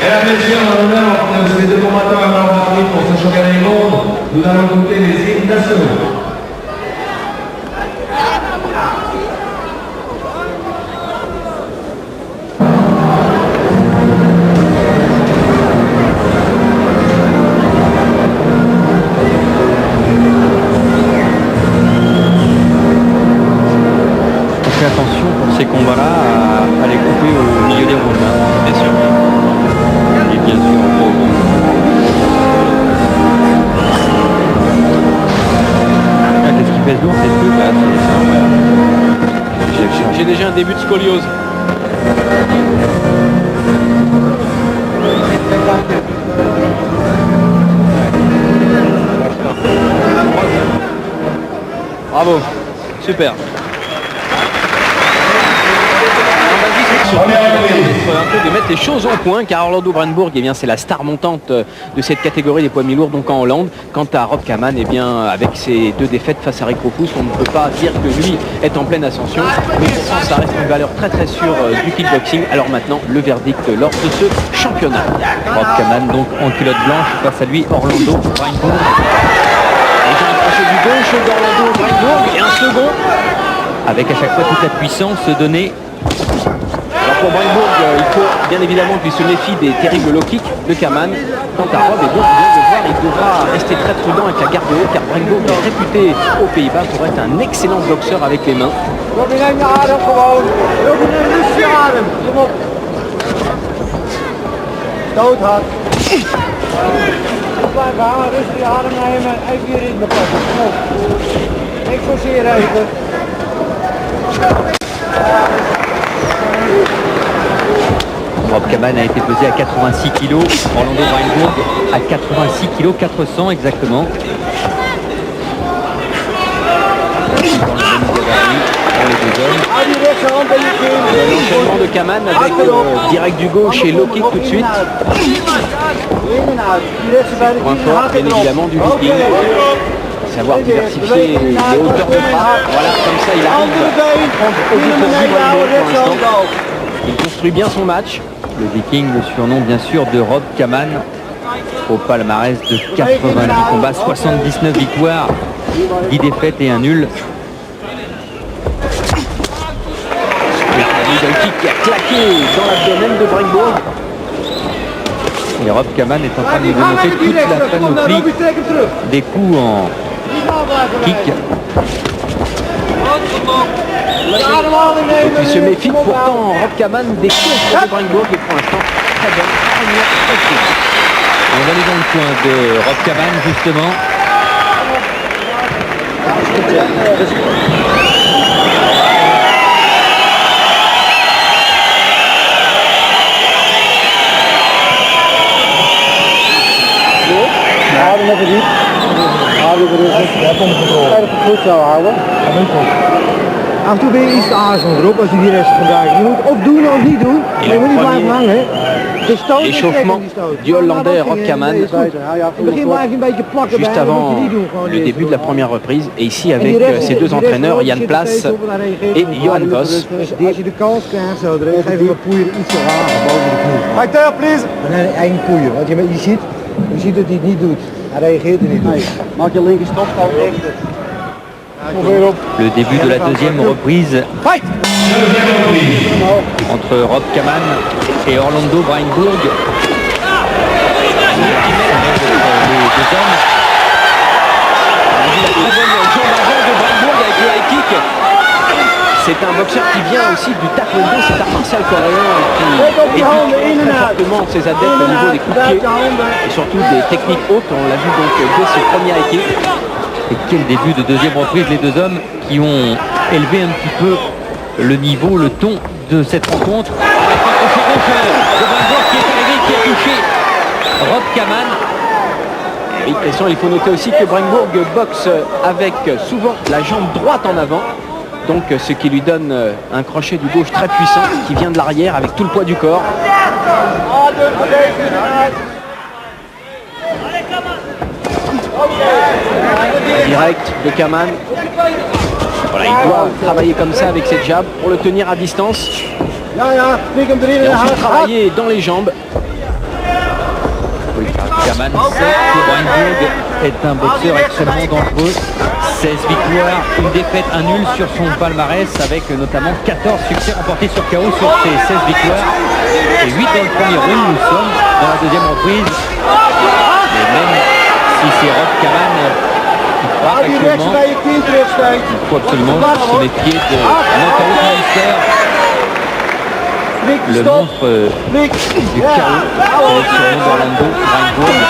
Mesdames, Messieurs, en l'honneur de ces deux combattants à Paris pour ce championnat du monde, nous allons écouter les hymnes nationaux. Attention pour ces combats-là à les couper au milieu des rounds, bien sûr. Et bien sûr en pause. Qu'est-ce qui pèse lourd ces trucs là? J'ai déjà un début de scoliose. Bravo, super. Un peu de mettre les choses au point, car Orlando Brandenburg, eh bien, c'est la star montante de cette catégorie des poids mi-lourds, donc en Hollande. Quant à Rob Kaman, eh bien, avec ses deux défaites face à Rick Rufus, on ne peut pas dire que lui est en pleine ascension, mais ça reste une valeur très très sûre du kickboxing. Alors maintenant, le verdict lors de ce championnat. Rob Kaman donc en culotte blanche, face à lui Orlando Brandenburg. Déjà un crochet du gauche d'Orlando Brandenburg et un second. Avec à chaque fois toute la puissance donnée. Alors pour Brandenburg, il faut bien évidemment qu'il se méfie des terribles low kicks de Kaman. Quant à Rob, et donc bien de voir, il devra rester très prudent avec la garde haute, car Brandenburg est réputé aux Pays-Bas pour être un excellent boxeur avec les mains. Rob Kaman a été pesé à 86 kg, Orlando Brandenburg à 86 kg 400 exactement. Pour les deux hommes. L'enchaînement de Kaman avec direct du gauche et low kick tout de suite. Point fort bien évidemment du Viking. Savoir diversifier les hauteurs de frappe. Voilà, comme ça il arrive à prendre au dépourvu Brandenburg pour l'instant. Il construit bien son match. Le Viking, le surnom bien sûr de Rob Kaman, au palmarès de 90 combats, 79 victoires, 10 défaites et un nul. Le kick qui a claqué dans l'abdomen de Brandenburg. Et Rob Kaman est en train de nous démontrer toute la panoplie des coups en kick. Donc il se méfie pourtant Rob Kaman des coups de Brandenburg et pour l'instant très bonne première reprise. On va aller dans le coin de Rob Kaman justement. Af en toe ben je iets te aarzelend erop als je die rest vandaag. Je moet of doen of niet doen, maar je moet niet blijven hangen. L'échauffement du Hollandais Rob Kaman juste avant le début de la première reprise et ici avec ses deux entraîneurs Jan Plas et Johan Vos. Als je de kans krijgt zo, dan geef je poeier iets te lager boven de knie. Right there, please. En dan één poeier, want je ziet dat hij het niet doet. Hij reageert er niet op. Maak je linker stop, rechter. Le début de la deuxième reprise entre Rob Kaman et Orlando Brandenburg. Les deux hommes. La très bonne jambe avant de Brandenburg avec le high kick. C'est un boxeur qui vient aussi du taekwondo, c'est art martial coréen qui éduque très fortement ses adeptes au niveau des coups de pied et surtout des techniques hautes. On l'a vu donc dès ce premier high kick. Et quel début de deuxième reprise, les deux hommes qui ont élevé un petit peu le niveau, le ton de cette rencontre. Avec un crochet gauche de Brandenburg qui est arrivé, qui a touché Rob Kaman. Et il faut noter aussi que Brandenburg boxe avec souvent la jambe droite en avant. Donc ce qui lui donne un crochet du gauche très puissant qui vient de l'arrière avec tout le poids du corps. Direct de Kaman. Voilà, il doit travailler comme ça avec cette jab pour le tenir à distance. Et ensuite travailler dans les jambes. Kaman sait que Breinburg est un boxeur extrêmement dangereux. 16 victoires, une défaite, un nul sur son palmarès, avec notamment 14 succès remportés sur KO sur ces 16 victoires et 8 dans le premier round. Nous sommes dans la deuxième reprise. Et même si c'est Rob Kaman qui frappe actuellement, il faut absolument se méfier de Knockout Monster, le monstre du chaos, c'est le surnom d'Orlando Breinburg.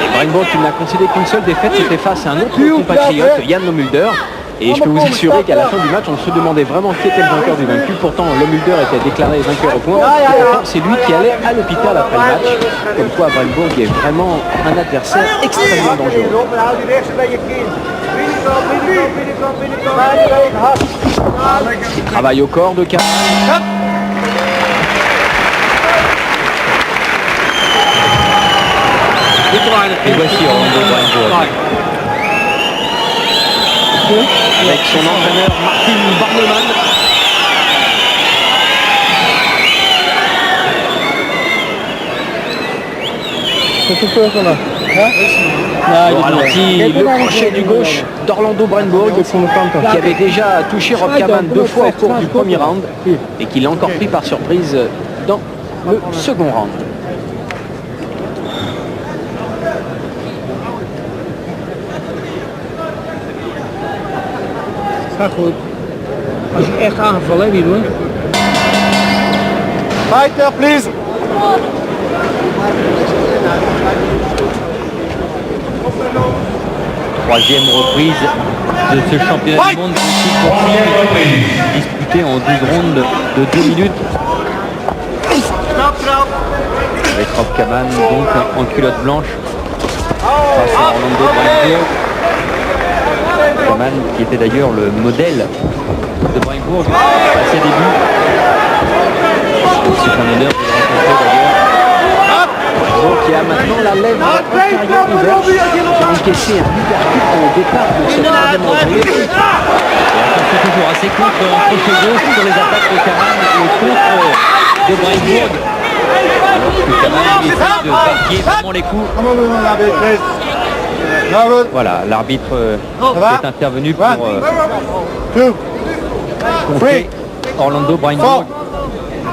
Et Breinburg qui n'a concédé qu'une seule défaite, c'était face à un autre compatriote, Jan Lomulder. Et je peux vous assurer qu'à la fin du match, on se demandait vraiment qui était le vainqueur du vaincu. Pourtant, Lomulder était déclaré vainqueur au point. Et pourtant, c'est lui qui allait à l'hôpital après le match. Comme quoi, Breinburg est vraiment un adversaire extrêmement dangereux. Travail au corps de Kaman. Et voici Orlando Breinburg. Avec son entraîneur Martin Barneman. Au ralenti, le crochet du gauche d'Orlando Breinburg qui avait déjà touché Rob Kaman 2 fois au cours du premier round et qui l'a encore pris par surprise dans le second round. Gaat goed. Als je echt aanval, hè, die doen. Fighter, please. Troisième reprise de ce championnat du monde de kickboxing, disputé en 12 rounds de 2 minutes. Avec Rob Kaman donc en culotte blanche face à Orlando Breinburg. Kaman qui était d'ailleurs le modèle de Breinburg à ses débuts. C'est un honneur de le rencontrer d'ailleurs. Breinburg qui a maintenant la lèvre inférieure ouverte, qui a encaissé un uppercut au départ de cette troisième reprise. Et attention toujours à ses contres en crochet gauche sur les attaques de Kaman et le contre de Breinburg. Alors que Kaman essaie de varier vraiment les coups. Voilà, l'arbitre est intervenu pour contrer Orlando Breinburg,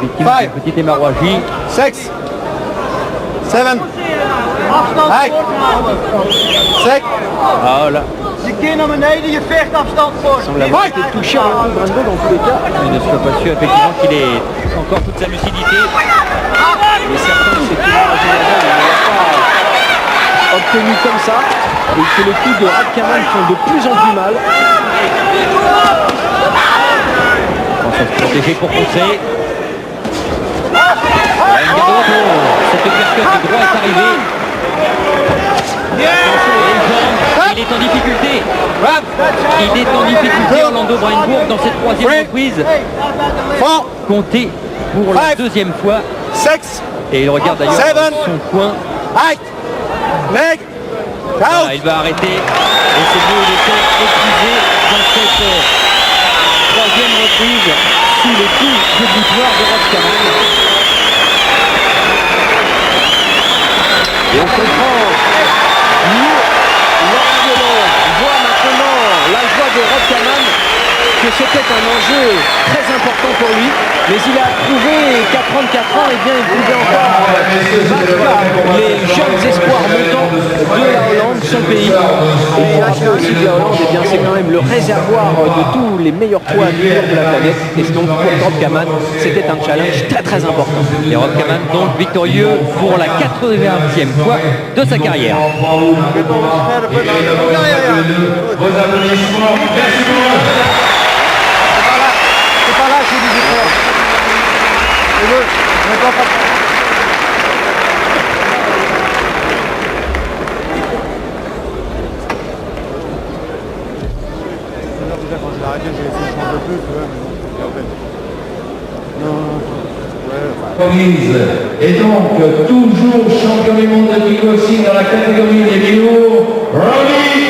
victime d'une petite hémorragie. 6, 7, 8, 6. Ah là, Je keer naar beneden, je vecht afstand voor. Il semble avoir été touché à Orlando Breinburg dans tous les cas. je ne suis pas sûr effectivement qu'il ait encore toute sa lucidité. Mais certains, c'est qu'il ne l'a pas obtenu comme ça. Et que les coups de Rob Kaman font de plus en plus mal. On se protéger pour contrer. Il y a une garde au retour. Cette percute de droit est arrivée. Attention, les jambes. Il est en difficulté. Il est en difficulté Orlando Breinburg dans cette troisième reprise. Compté pour la deuxième fois. 6, Et il regarde d'ailleurs son coin. 8, leg. Voilà, il va arrêter. Et c'est mieux, il était épuisé dans cette troisième reprise sous les coups de victoire de Rob Kaman. Et on comprend mieux Laurent Violon voit maintenant la joie de Rob Kaman, que c'était un enjeu très important pour lui, mais il a prouvé qu'à 34 ans, eh bien, il pouvait encore battre les jeunes espoirs montants de la Hollande, son pays. Et il faut rappeler aussi que la Hollande, eh bien, c'est quand même le réservoir de tous les meilleurs poids lourds de la planète. Et donc pour Rob Kaman, c'était un challenge très très important. Et Rob Kaman donc victorieux pour la 80e fois de sa carrière. Vos applaudissements. Merci beaucoup. C'est pas là, c'est du effort. Je veux, on ne doit pas. Déjà quand je l'ai arrêté, j'ai essayé de prendre un peu plus, ouais, mais non. Collins est donc toujours champion du monde de kickboxing dans la catégorie des kilos. Ronnie